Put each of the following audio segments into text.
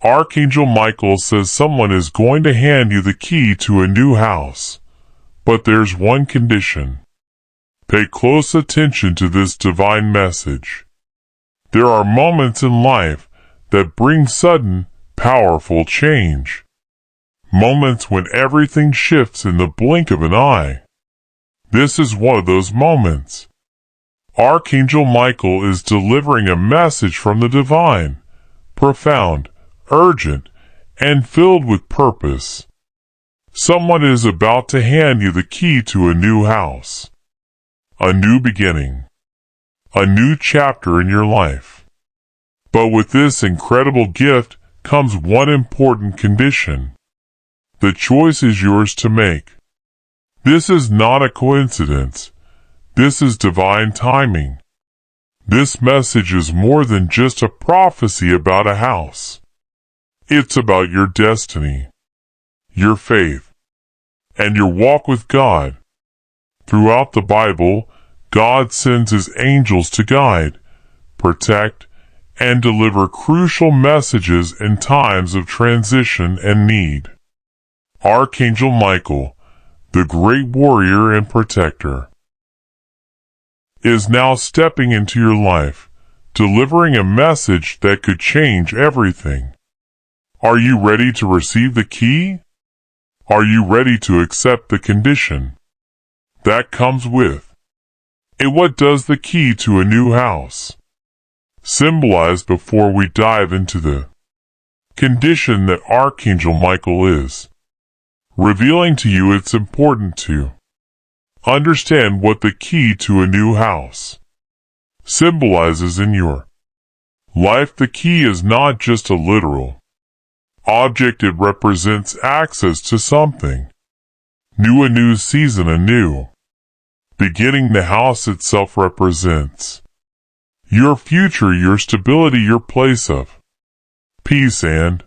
Archangel Michael says someone is going to hand you the key to a new house. But there's one condition. Pay close attention to this divine message. There are moments in life that bring sudden, powerful change. Moments when everything shifts in the blink of an eye. This is one of those moments. Archangel Michael is delivering a message from the divine, profound, urgent, and filled with purpose. Someone is about to hand you the key to a new house. A new beginning. A new chapter in your life. But with this incredible gift comes one important condition. The choice is yours to make. This is not a coincidence. This is divine timing. This message is more than just a prophecy about a house. It's about your destiny, your faith, and your walk with God. Throughout the Bible, God sends His angels to guide, protect, and deliver crucial messages in times of transition and need. Archangel Michael, the great warrior and protector, is now stepping into your life, delivering a message that could change everything. Are you ready to receive the key? Are you ready to accept the condition that comes with it? What does the key to a new house symbolize before we dive into the condition that Archangel Michael is revealing to you? It's important to understand what the key to a new house symbolizes in your life. The key is not just a literal object. It represents access to something new, a new season, a new beginning. The house itself represents your future, your stability, your place of peace and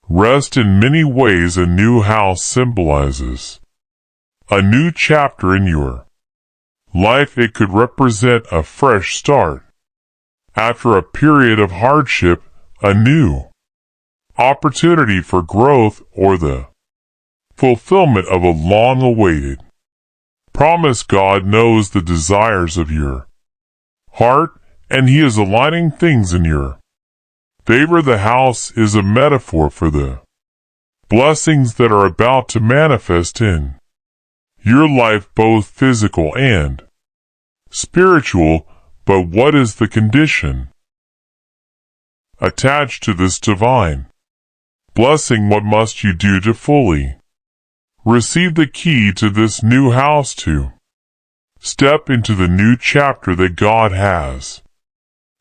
rest. In many ways, a new house symbolizes a new chapter in your life. It could represent a fresh start after a period of hardship, a new opportunity for growth, or the fulfillment of a long-awaited promise. God knows the desires of your heart, and He is aligning things in your favor. The house is a metaphor for the blessings that are about to manifest in your life, both physical and spiritual. But what is the condition attached to this divine blessing? What must you do to fully receive the key to this new house, to step into the new chapter that God has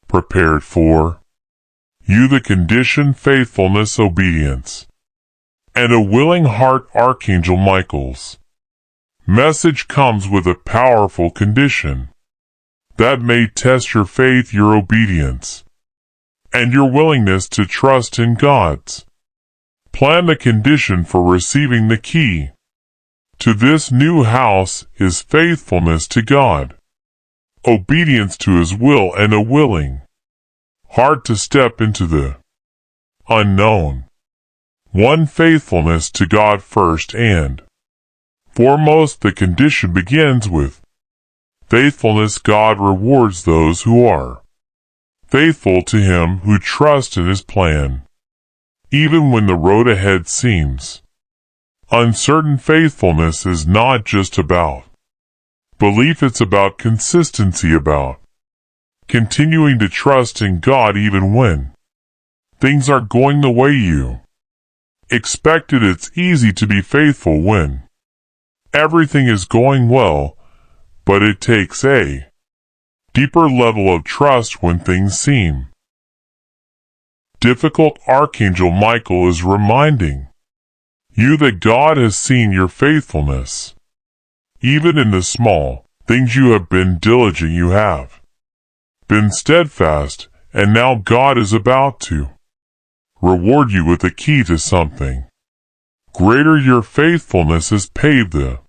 prepared for you? The condition: faithfulness, obedience, and a willing heart. Archangel Michael's message comes with a powerful condition that may test your faith, your obedience, and your willingness to trust in God's plan. The condition for receiving the key to this new house is faithfulness to God, obedience to His will, and a willing heart to step into the unknown. One, faithfulness to God first and foremost. The condition begins with faithfulness. God rewards those who are faithful to Him, who trust in His plan, even when the road ahead seems uncertain. Faithfulness is not just about belief, it's about consistency, about continuing to trust in God even when things aren't going the way you expected. It's easy to be faithful when everything is going well, but it takes a deeper level of trust when things seem difficult. Archangel Michael is reminding you that God has seen your faithfulness. Even in the small things, you have been diligent, you have been steadfast, and now God is about to reward you with the key to something greater. Your faithfulness has paved the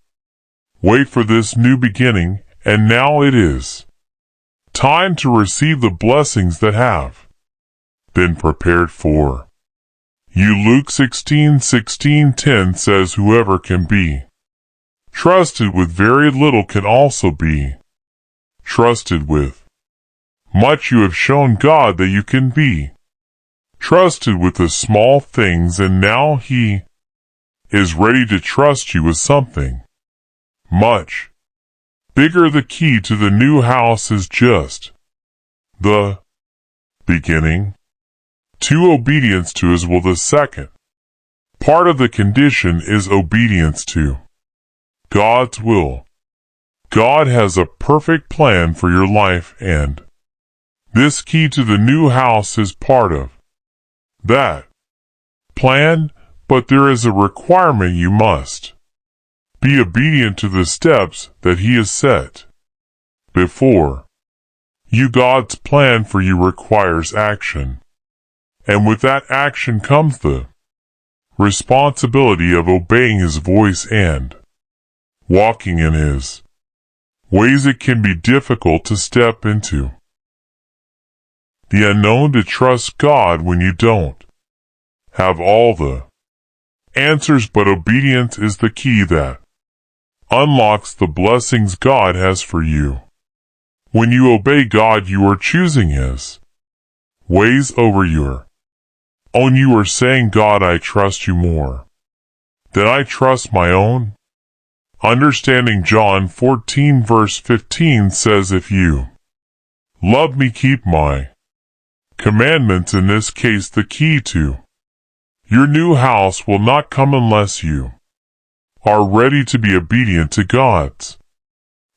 way for this new beginning, and now it is time to receive the blessings that have been prepared for Luke 16:10 says whoever can be trusted with very little can also be trusted with much. You have shown God that you can be trusted with the small things, and now He is ready to trust you with something much bigger. The key to the new house is just the beginning to obedience to His will. The second part of the condition is obedience to God's will. God has a perfect plan for your life, and this key to the new house is part of that plan, but there is a requirement. You must be obedient to the steps that He has set before you. God's plan for you requires action, and with that action comes the responsibility of obeying His voice and walking in His ways. It can be difficult to step into the unknown, to trust God when you don't have all the answers, but obedience is the key that unlocks the blessings God has for you. When you obey God, you are choosing His ways over your own. You are saying, God, I trust you more than I trust my own understanding. John 14 verse 15 says, if you love me, keep my commandments. In this case, the key to your new house will not come unless you are ready to be obedient to God's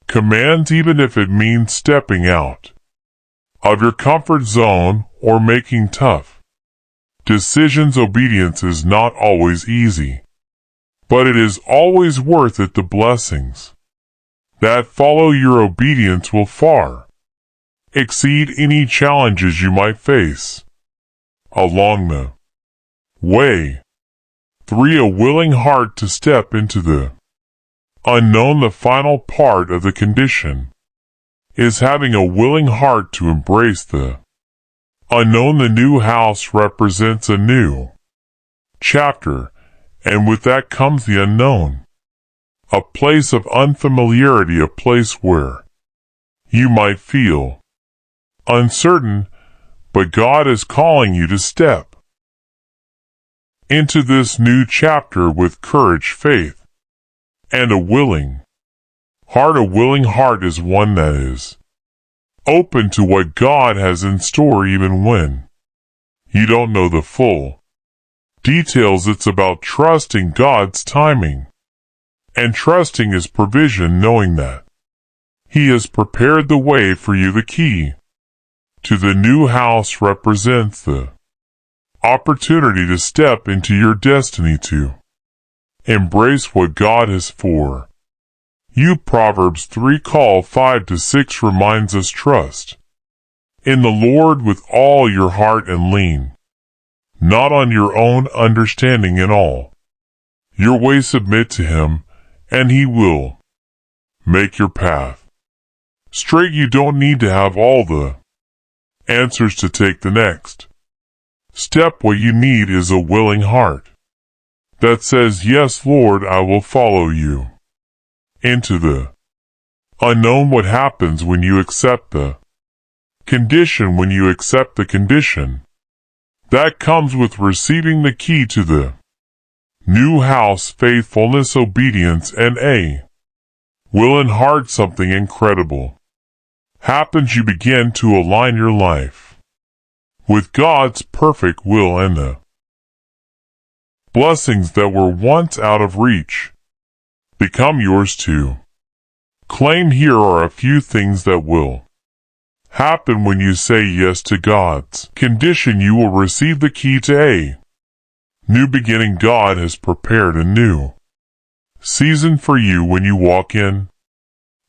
commands, even if it means stepping out of your comfort zone or making tough decisions. Obedience is not always easy, but it is always worth it. The blessings that follow your obedience will far exceed any challenges you might face along the way. 3. A willing heart to step into the unknown. The final part of the condition is having a willing heart to embrace the unknown. The new house represents a new chapter, and with that comes the unknown, a place of unfamiliarity, a place where you might feel uncertain, but God is calling you to step into this new chapter with courage, faith, and a willing heart. A willing heart is one that is open to what God has in store, even when you don't know the full details. It's about trusting God's timing and trusting His provision, knowing that He has prepared the way for you. The key to the new house represents the opportunity to step into your destiny, to embrace what God has for you. Proverbs 3 call 5-6 reminds us, trust in the Lord with all your heart and lean not on your own understanding. In all your ways submit to Him, and He will make your path straight. You don't need to have all the answers to take the next step. What you need is a willing heart that says, yes, Lord, I will follow you into the unknown. What happens when you accept the condition? When you accept the condition, that comes with receiving the key to the new house, faithfulness, obedience, and a willing heart. Something incredible happens. You begin to align your life with God's perfect will, and the blessings that were once out of reach become yours to claim. Here are a few things that will happen when you say yes to God's condition. You will receive the key to a new beginning. God has prepared a new season for you. When you walk in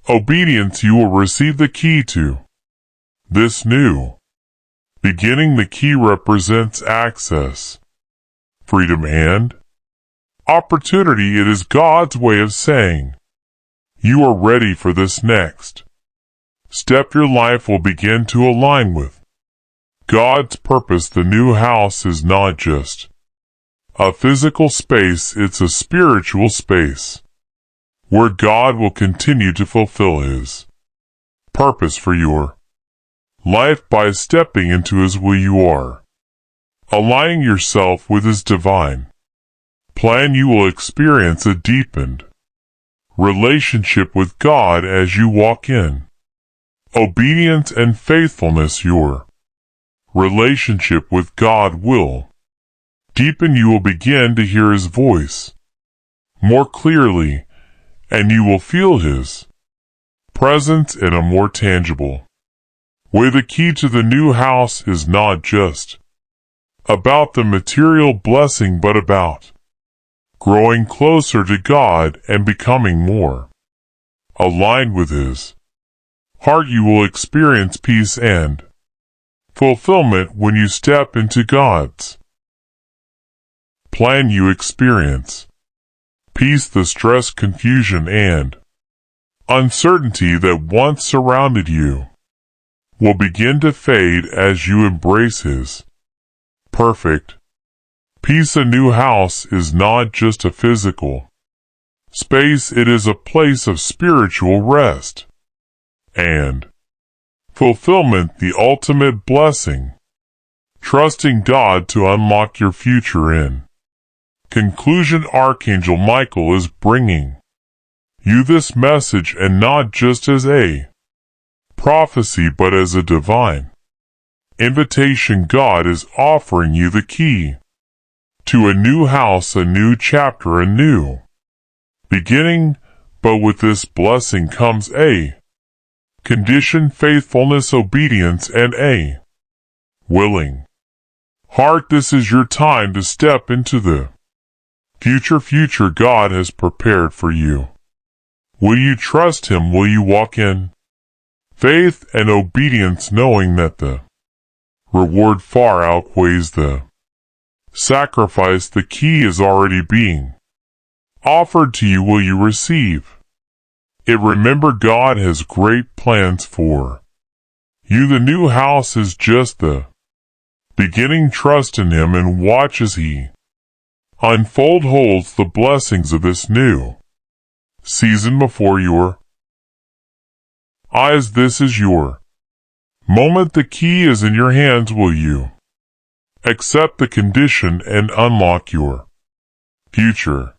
obedience, you will receive the key to this new beginning. The key represents access, freedom, and opportunity. It is God's way of saying, you are ready for this next step. Your life will begin to align with God's purpose. The new house is not just a physical space, it's a spiritual space, where God will continue to fulfill His purpose for your life by stepping into His will. You are aligning yourself with His divine plan. You will experience a deepened relationship with God as you walk in obedience and faithfulness. Your relationship with God will deepen. You will begin to hear His voice more clearly, and you will feel His presence in a more tangible way. The key to the new house is not just about the material blessing, but about growing closer to God and becoming more aligned with His heart. You will experience peace and fulfillment when you step into God's plan. You experience peace. The stress, confusion, and uncertainty that once surrounded you will begin to fade as you embrace His perfect peace. A new house is not just a physical space, it is a place of spiritual rest and fulfillment, the ultimate blessing. Trusting God to unlock your future. In conclusion, Archangel Michael is bringing you this message, and not just as a prophecy, but as a divine invitation. God is offering you the key to a new house, a new chapter, a new beginning. But with this blessing comes a condition: faithfulness, obedience, and a willing heart. This is your time to step into the future God has prepared for you. Will you trust Him? Will you walk in faith and obedience, knowing that the reward far outweighs the sacrifice? The key is already being offered to you. Will you receive it? Remember, God has great plans for you. The new house is just the beginning. Trust in Him and watch as He holds the blessings of this new season before your eyes. This is your moment. The key is in your hands. Will you accept the condition and unlock your future?